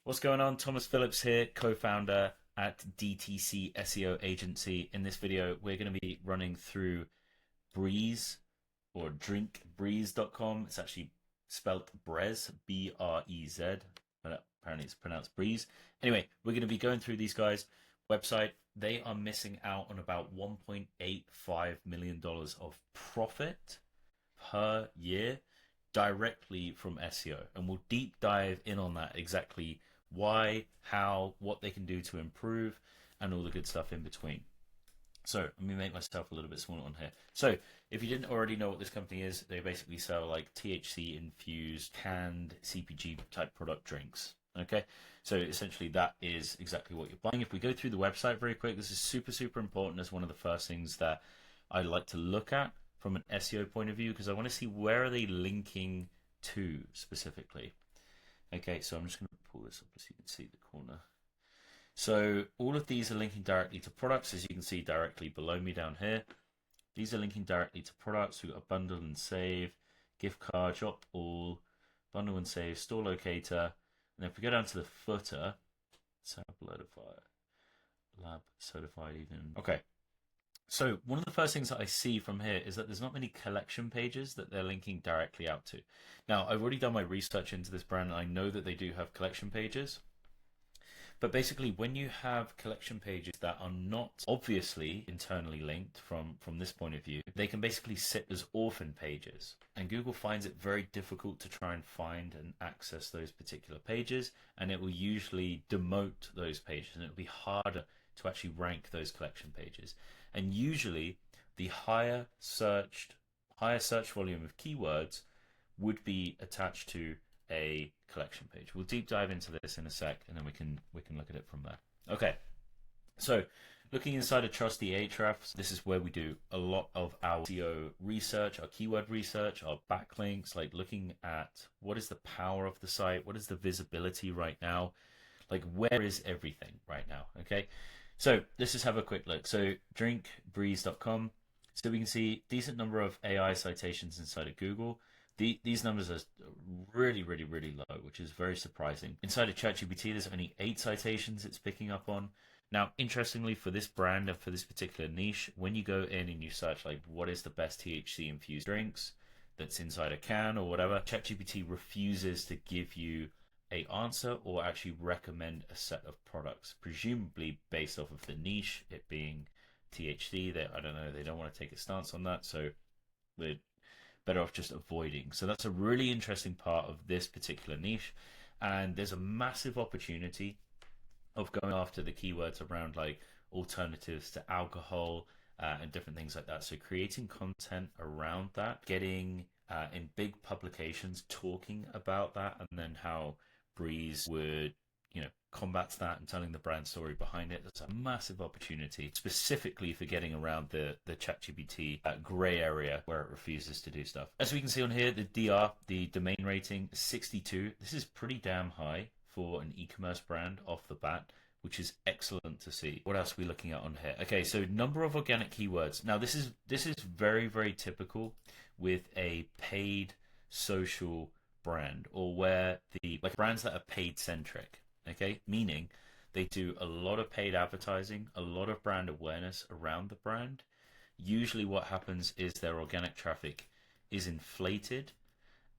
What's going on? Thomas Phillips here, co-founder at DTC SEO Agency. In this video, we're going to be running through BREZ or drinkbreeze.com. It's actually spelt BREZ, B-R-E-Z, but apparently it's pronounced BREZ. Anyway, we're going to be going through these guys' website. They are missing out on about $1.85 million of profit per year directly from SEO. And we'll deep dive in on that exactly why, how, what they can do to improve, and all the good stuff in between. So let me make myself a little bit smaller on here. So if you didn't already know what this company is, they basically sell like THC infused canned CPG type product drinks. Okay, so essentially that is exactly what you're buying. If we go through the website very quick, this is super important as one of the first things that I like to look at from an SEO point of view, because I want to see where are they linking to specifically. Okay, so I'm just going to pull this up so you can see the corner. So all of these are linking directly to products, as you can see directly below me down here. These are linking directly to products. We've got a bundle and save, gift card, shop all, bundle and save, store locator. And if we go down to the footer, lab certified even. Okay. So one of the first things that I see from here is that there's not many collection pages that they're linking directly out to. Now, I've already done my research into this brand, and I know that they do have collection pages. But basically, when you have collection pages that are not obviously internally linked from this point of view, they can basically sit as orphan pages. And Google finds it very difficult to try and find and access those particular pages, and it will usually demote those pages, and it'll be harder to actually rank those collection pages. And usually the higher search volume of keywords would be attached to a collection page. We'll deep dive into this in a sec, and then we can look at it from there. Okay, so looking inside of trusty Ahrefs, this is where we do a lot of our SEO research, our keyword research, our backlinks, like looking at what is the power of the site, what is the visibility right now, like where is everything right now. Okay, so let's just have a quick look. So drinkbreeze.com. So we can see decent number of AI citations inside of Google. These numbers are really low, which is very surprising. Inside of ChatGPT, there's only 8 citations it's picking up on. Now, interestingly, for this brand and for this particular niche, when you go in and you search like what is the best THC infused drinks that's inside a can or whatever, ChatGPT refuses to give you a answer or actually recommend a set of products, presumably based off of the niche, it being THC. I don't know, they don't want to take a stance on that, so we're better off just avoiding. So that's a really interesting part of this particular niche, and there's a massive opportunity of going after the keywords around like alternatives to alcohol and different things like that. So creating content around that, getting in big publications talking about that, and then how BREZ would combats that and telling the brand story behind it. That's a massive opportunity specifically for getting around the ChatGPT gray area where it refuses to do stuff. As we can see on here, the DR, the domain rating, is 62. This is pretty damn high for an e-commerce brand off the bat, which is excellent to see. What else are we looking at on here? Okay, so number of organic keywords. Now this is very typical with a paid social brand, or where the brands that are paid centric. Okay, meaning they do a lot of paid advertising, a lot of brand awareness around the brand. Usually what happens is their organic traffic is inflated,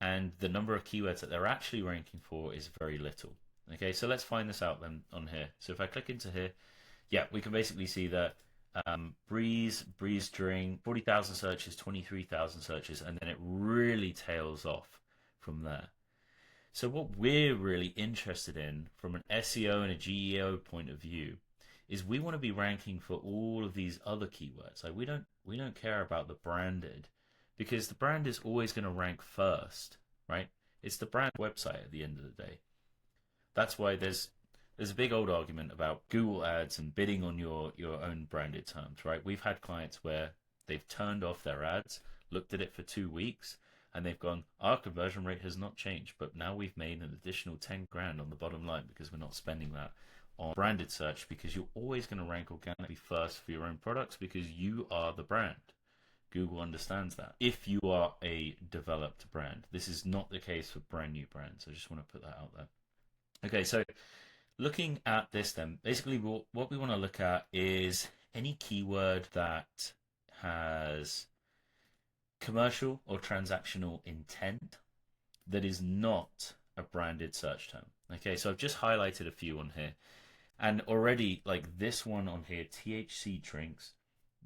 and the number of keywords that they're actually ranking for is very little. Okay, so let's find this out then on here. So if I click into here, yeah, we can basically see that BREZ drink, 40,000 searches, 23,000 searches, and then it really tails off from there. So what we're really interested in from an SEO and a GEO point of view is we want to be ranking for all of these other keywords. Like we don't care about the branded, because the brand is always going to rank first, right? It's the brand website at the end of the day. That's why there's a big old argument about Google ads and bidding on your own branded terms, right? We've had clients where they've turned off their ads, looked at it for 2 weeks, and they've gone, our conversion rate has not changed, but now we've made an additional 10 grand on the bottom line because we're not spending that on branded search, because you're always going to rank organically first for your own products because you are the brand. Google understands that. If you are a developed brand, this is not the case for brand new brands. I just want to put that out there. Okay, so looking at this then, basically what we want to look at is any keyword that has commercial or transactional intent that is not a branded search term. Okay, so I've just highlighted a few on here. And already, like this one on here, THC drinks,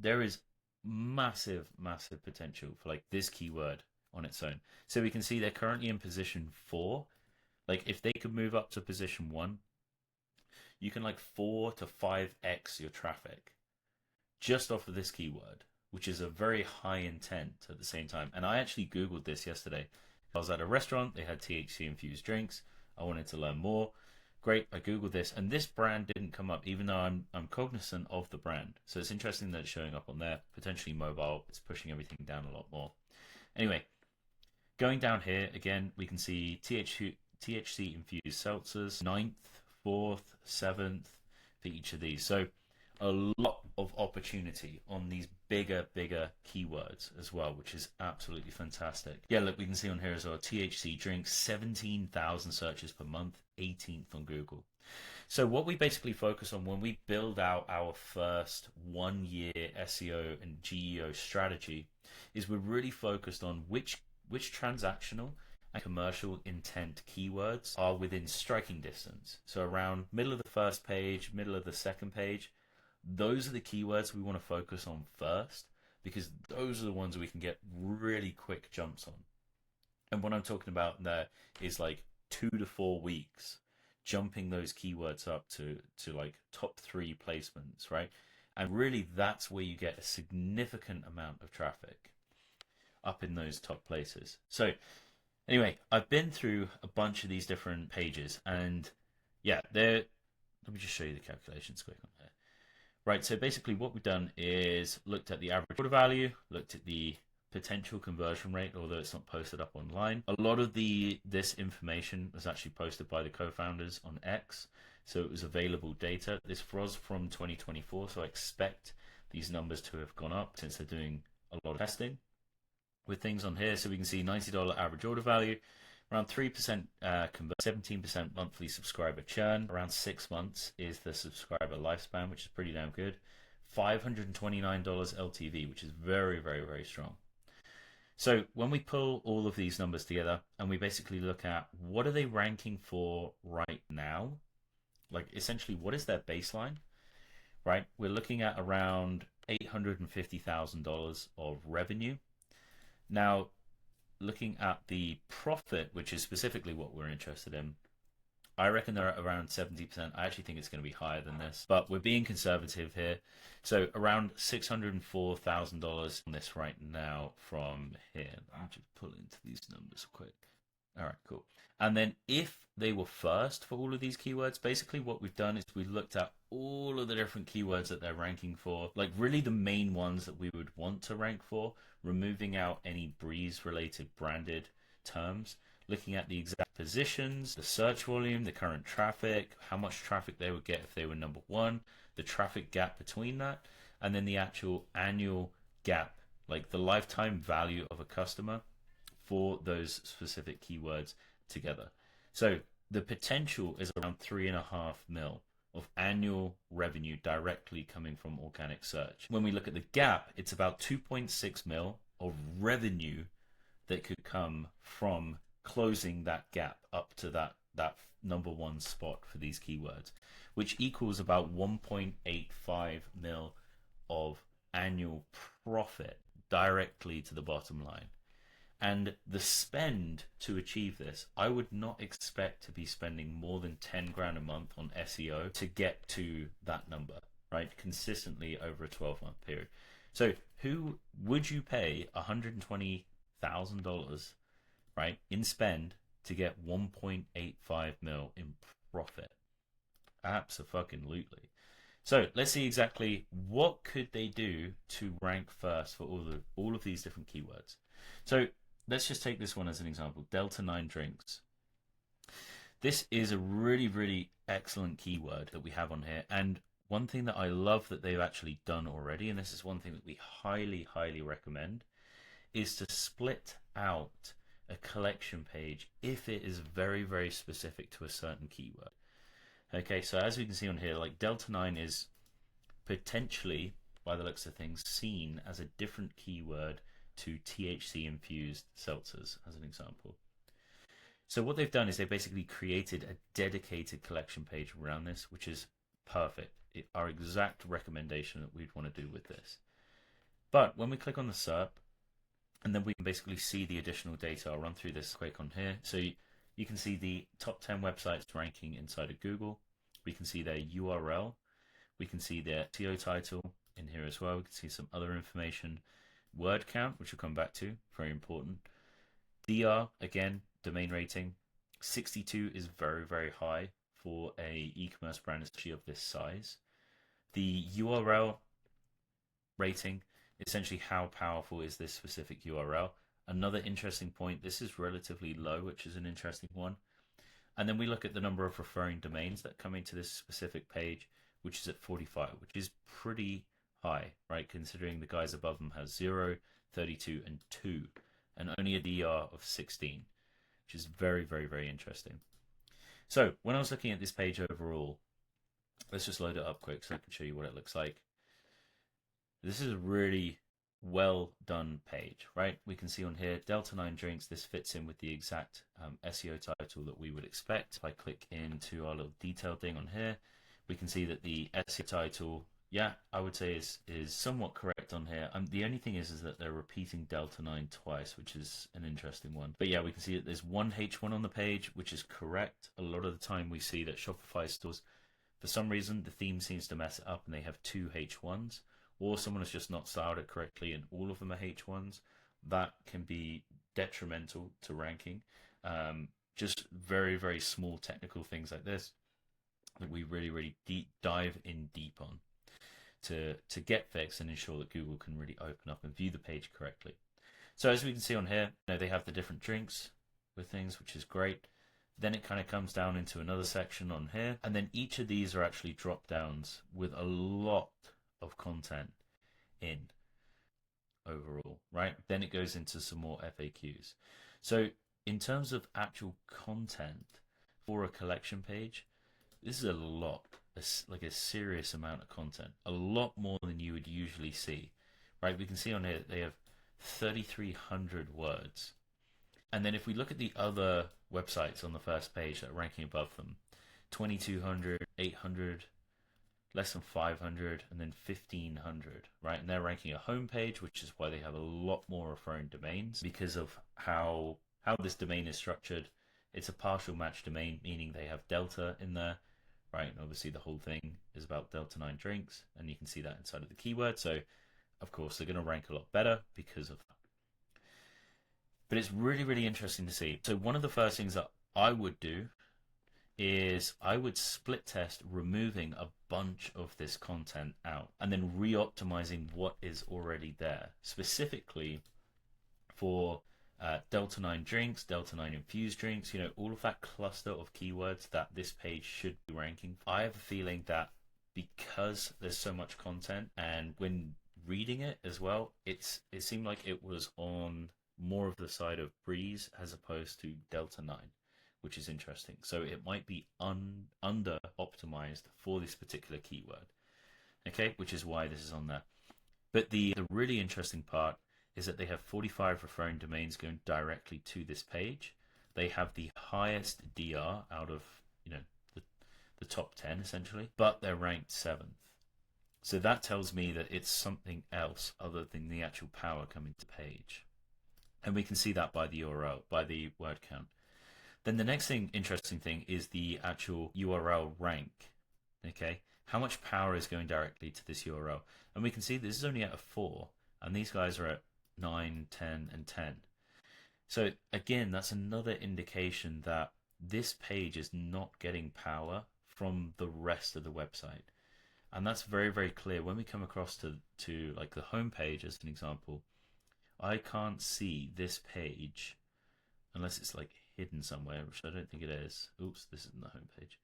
there is massive, massive potential for like this keyword on its own. So we can see they're currently in position 4. Like if they could move up to position 1, you can like 4 to 5x your traffic just off of this keyword, which is a very high intent at the same time. And I actually Googled this yesterday. I was at a restaurant, they had THC infused drinks. I wanted to learn more. Great, I Googled this, and this brand didn't come up, even though I'm cognizant of the brand. So it's interesting that it's showing up on there, potentially mobile. It's pushing everything down a lot more. Anyway, going down here, again, we can see THC infused seltzers, 9th, 4th, 7th for each of these. So a lot of opportunity on these bigger keywords as well, which is absolutely fantastic. Yeah, look, we can see on here as well, THC drinks, 17,000 searches per month, 18th on Google. So what we basically focus on when we build out our first 1 year SEO and GEO strategy is we're really focused on which transactional and commercial intent keywords are within striking distance. So around middle of the first page, middle of the second page, those are the keywords we want to focus on first, because those are the ones we can get really quick jumps on. And what I'm talking about there is like 2 to 4 weeks, jumping those keywords up to like top 3 placements, right? And really that's where you get a significant amount of traffic up in those top places. So anyway, I've been through a bunch of these different pages, and yeah, let me just show you the calculations quick on there. Right, so basically what we've done is looked at the average order value, looked at the potential conversion rate, although it's not posted up online. A lot of this information was actually posted by the co-founders on X, so it was available data. This was from 2024, so I expect these numbers to have gone up since they're doing a lot of testing with things on here. So we can see $90 average order value, around 3% convert, 17% monthly subscriber churn. Around 6 months is the subscriber lifespan, which is pretty damn good. $529 LTV, which is very, very, very strong. So when we pull all of these numbers together and we basically look at what are they ranking for right now, like essentially what is their baseline, right? We're looking at around $850,000 of revenue. Now, looking at the profit, which is specifically what we're interested in, I reckon they're at around 70%. I actually think it's going to be higher than this, but we're being conservative here. So around $604,000 on this right now from here. Let me just pull into these numbers quick. All right, cool. And then if they were first for all of these keywords, basically what we've done is we've looked at all of the different keywords that they're ranking for, like really the main ones that we would want to rank for, removing out any BREZ related branded terms, looking at the exact positions, the search volume, the current traffic, how much traffic they would get if they were number 1, the traffic gap between that, and then the actual annual gap, like the lifetime value of a customer for those specific keywords together. So the potential is around 3.5 mil of annual revenue directly coming from organic search. When we look at the gap, it's about 2.6 mil of revenue that could come from closing that gap up to that number 1 spot for these keywords, which equals about 1.85 mil of annual profit directly to the bottom line. And the spend to achieve this, I would not expect to be spending more than 10 grand a month on SEO to get to that number, right? Consistently over a 12-month period. So who would you pay $120,000, right, in spend to get 1.85 mil in profit? Abso-fucking-lutely. So let's see exactly what could they do to rank first for all of these different keywords. So let's just take this one as an example, Delta 9 drinks. This is a really, really excellent keyword that we have on here. And one thing that I love that they've actually done already, and this is one thing that we highly, highly recommend, is to split out a collection page if it is very, very specific to a certain keyword. Okay, so as we can see on here, like Delta 9 is potentially, by the looks of things, seen as a different keyword to THC infused seltzers, as an example. So what they've done is they basically created a dedicated collection page around this, which is perfect. Our exact recommendation that we'd want to do with this. But when we click on the SERP, and then we can basically see the additional data. I'll run through this quick on here. So you can see the top 10 websites ranking inside of Google. We can see their URL. We can see their SEO title in here as well. We can see some other information. Word count, which we'll come back to, very important. DR, again, domain rating. 62 is very, very high for a e-commerce brand, especially of this size. The URL rating, essentially how powerful is this specific URL. Another interesting point, this is relatively low, which is an interesting one. And then we look at the number of referring domains that come into this specific page, which is at 45, which is pretty high, right? Considering the guys above them has 0, 32, and 2, and only a DR of 16, which is very, very, very interesting. So when I was looking at this page overall, let's just load it up quick so I can show you what it looks like. This is a really well done page, right? We can see on here, Delta 9 drinks. This fits in with the exact SEO title that we would expect. If I click into our little detail thing on here, we can see that the SEO title, yeah, I would say is somewhat correct on here. The only thing is that they're repeating Delta 9 twice, which is an interesting one. But yeah, we can see that there's one H1 on the page, which is correct. A lot of the time we see that Shopify stores, for some reason, the theme seems to mess it up and they have two H1s. Or someone has just not styled it correctly and all of them are H1s. That can be detrimental to ranking. Just very, very small technical things like this that we really, really dive in deep on to get fixed and ensure that Google can really open up and view the page correctly. So as we can see on here, they have the different drinks with things, which is great. Then it kind of comes down into another section on here. And then each of these are actually drop downs with a lot of content in overall, right? Then it goes into some more FAQs. So in terms of actual content for a collection page, this is a lot, like a serious amount of content, a lot more than you would usually see, right? We can see on here that they have 3,300 words. And then if we look at the other websites on the first page that are ranking above them, 2,200, 800, less than 500, and then 1,500, right? And they're ranking a homepage, which is why they have a lot more referring domains because of how this domain is structured. It's a partial match domain, meaning they have Delta in there, right? And obviously the whole thing is about Delta 9 drinks, and you can see that inside of the keyword. So, of course, they're going to rank a lot better because of that. But it's really, really interesting to see. So one of the first things that I would do is I would split test removing a bunch of this content out and then re-optimizing what is already there, specifically for Delta 9 drinks, Delta 9 infused drinks, all of that cluster of keywords that this page should be ranking. I have a feeling that because there's so much content, and when reading it as well, it seemed like it was on more of the side of BREZ as opposed to Delta 9. Which is interesting. So it might be under optimized for this particular keyword, okay, which is why this is on there. But the really interesting part is that they have 45 referring domains going directly to this page. They have the highest DR out of the top 10 essentially, but they're ranked 7th. So that tells me that it's something else other than the actual power coming to page. And we can see that by the URL, by the word count. Then the next interesting thing is the actual URL rank. Okay, how much power is going directly to this URL? And we can see this is only at a 4, and these guys are at 9, 10, and 10. So again, that's another indication that this page is not getting power from the rest of the website. And that's very, very clear. When we come across to like the home page as an example, I can't see this page unless it's like hidden somewhere, which I don't think it is. Oops, this isn't the home page.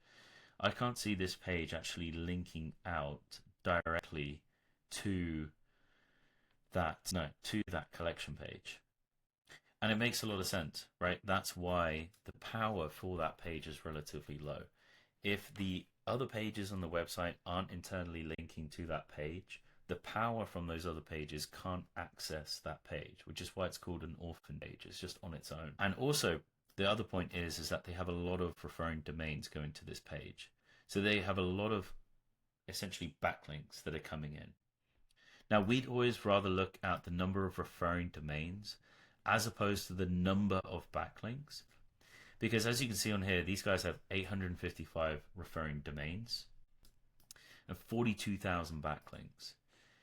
I can't see this page actually linking out directly to that collection page. And it makes a lot of sense, right? That's why the power for that page is relatively low. If the other pages on the website aren't internally linking to that page, the power from those other pages can't access that page, which is why it's called an orphan page. It's just on its own. And also, the other point is that they have a lot of referring domains going to this page. So they have a lot of essentially backlinks that are coming in. Now, we'd always rather look at the number of referring domains as opposed to the number of backlinks. Because as you can see on here, these guys have 855 referring domains and 42,000 backlinks.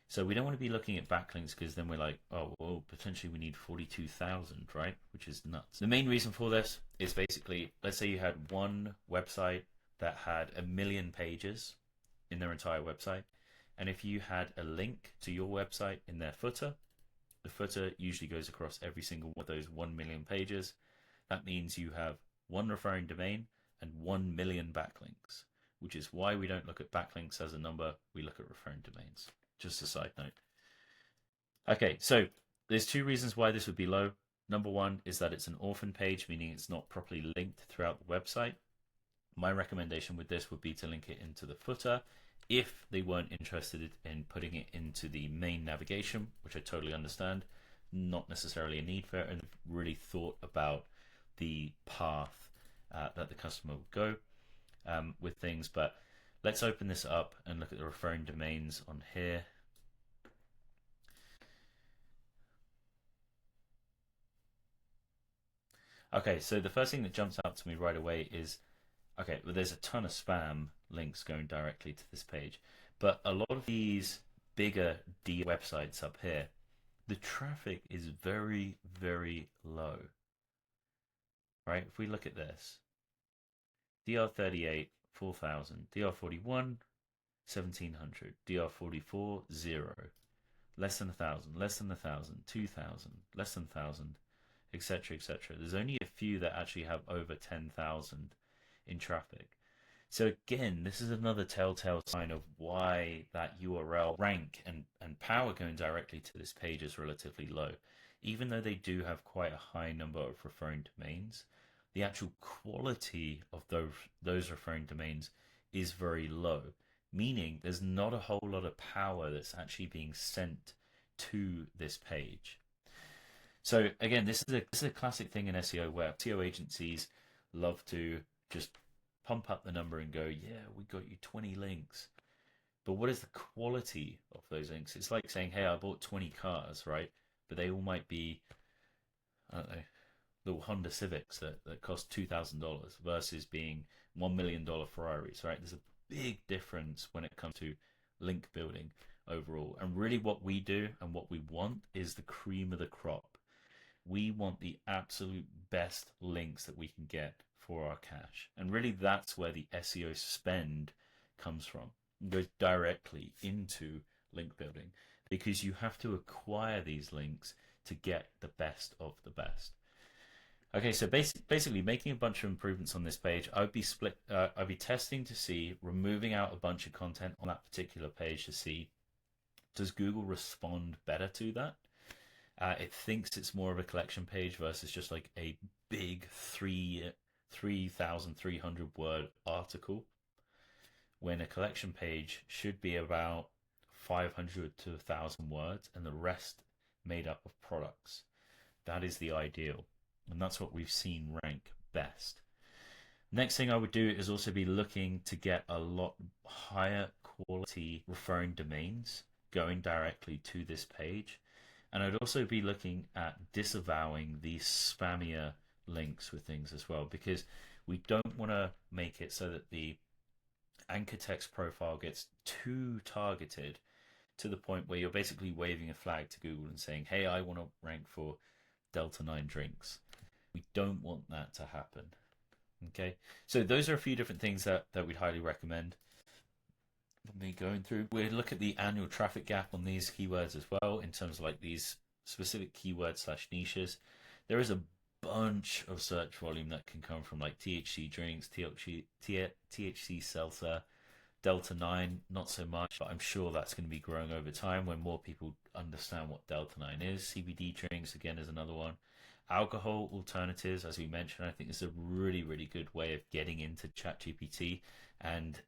So we don't want to be looking at backlinks because then we're like, oh, well, potentially we need 42,000, right? Which is nuts. The main reason for this is basically, let's say you had one website that had 1 million pages in their entire website. And if you had a link to your website in their footer, the footer usually goes across every single one of those 1 million pages. That means you have one referring domain and 1 million backlinks, which is why we don't look at backlinks as a number. We look at referring domains. Just a side note. Okay, so there's two reasons why this would be low. Number one is that it's an orphan page, meaning it's not properly linked throughout the website. My recommendation with this would be to link it into the footer if they weren't interested in putting it into the main navigation, which I totally understand. Not necessarily a need for it, and really thought about the path that the customer would go with things. But let's open this up and look at the referring domains on here. Okay, so the first thing that jumps out to me right away is, okay, well, there's a ton of spam links going directly to this page, but a lot of these bigger D websites up here, the traffic is very, very low, right? If we look at this, DR38, 4,000, DR41, 1,700, DR44, 0, less than 1,000, less than 1,000, 2,000, less than 1,000, etc., etc. There's only a few that actually have over 10,000 in traffic. So again, this is another telltale sign of why that URL rank and power going directly to this page is relatively low. Even though they do have quite a high number of referring domains, the actual quality of those referring domains is very low, meaning there's not a whole lot of power that's actually being sent to this page. So again, this is a classic thing in SEO where SEO agencies love to just pump up the number and go, yeah, we got you 20 links. But what is the quality of those links? It's like saying, hey, I bought 20 cars, right? But they all might be, I don't know, little Honda Civics that cost $2,000 versus being $1 million Ferraris, right? There's a big difference when it comes to link building overall. And really what we do and what we want is the cream of the crop. We want the absolute best links that we can get for our cash. And really that's where the SEO spend comes from. It goes directly into link building because you have to acquire these links to get the best of the best. Okay, so basically making a bunch of improvements on this page. I'd be testing to see, removing out a bunch of content on that particular page to see, does Google respond better to that? It thinks it's more of a collection page versus just like a big 3,300 word article, when a collection page should be about 500 to 1,000 words and the rest made up of products. That is the ideal, and that's what we've seen rank best. Next thing I would do is also be looking to get a lot higher quality referring domains going directly to this page. And I'd also be looking at disavowing these spammier links with things as well, because we don't want to make it so that the anchor text profile gets too targeted to the point where you're basically waving a flag to Google and saying, hey, I want to rank for Delta 9 drinks. We don't want that to happen. Okay, so those are a few different things that we'd highly recommend. Me going through, we look at the annual traffic gap on these keywords as well in terms of like these specific keywords / niches. There is a bunch of search volume that can come from like THC drinks, THC seltzer, Delta 9, not so much, but I'm sure that's going to be growing over time when more people understand what Delta 9 is. CBD drinks again is another one. Alcohol alternatives, as we mentioned, I think is a really, really good way of getting into ChatGPT and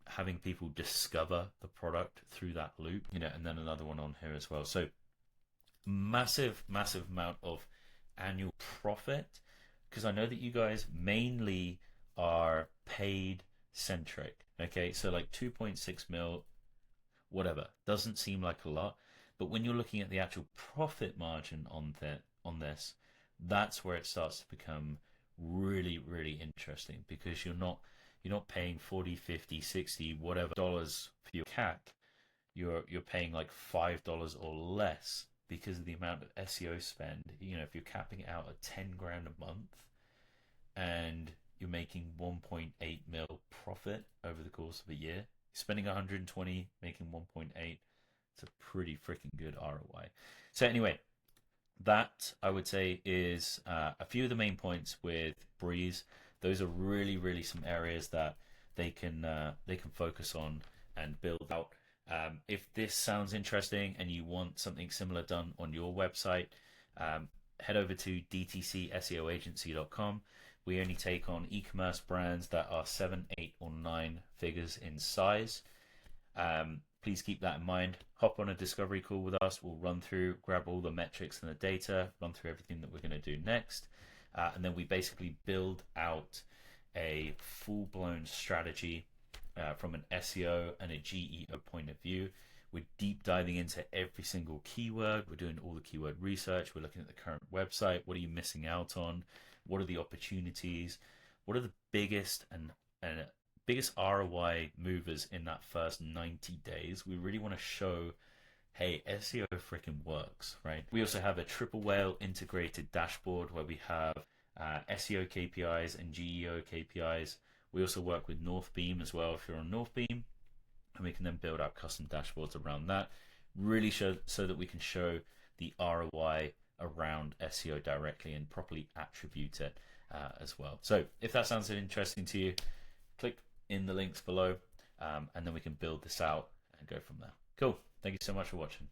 having people discover the product through that loop, and then another one on here as well. So massive, massive amount of annual profit, because I know that you guys mainly are paid centric. Okay, so like 2.6 mil, whatever, doesn't seem like a lot, but when you're looking at the actual profit margin on this, that's where it starts to become really, really interesting, because you're not paying 40, 50, 60, whatever dollars for your CAC. You're paying like $5 or less because of the amount of SEO spend. If you're capping it out at 10 grand a month and you're making 1.8 mil profit over the course of a year, spending 120, making 1.8, it's a pretty freaking good ROI. So anyway, that I would say is a few of the main points with BREZ. Those are really, really some areas that they can focus on and build out. If this sounds interesting and you want something similar done on your website, head over to dtcseoagency.com. We only take on e-commerce brands that are 7, 8, or 9 figures in size. Please keep that in mind. Hop on a discovery call with us. We'll run through, grab all the metrics and the data, run through everything that we're going to do next. And then we basically build out a full-blown strategy from an SEO and a GEO point of view. We're deep diving into every single keyword. We're doing all the keyword research. We're looking at the current website. What are you missing out on? What are the opportunities? What are the biggest and biggest ROI movers in that first 90 days? We really want to show, hey, SEO freaking works, right? We also have a triple whale integrated dashboard where we have SEO KPIs and GEO KPIs. We also work with Northbeam as well if you're on Northbeam, and we can then build out custom dashboards around that, really so that we can show the ROI around SEO directly and properly attribute it as well. So if that sounds interesting to you, click in the links below, and then we can build this out and go from there. Cool. Thank you so much for watching.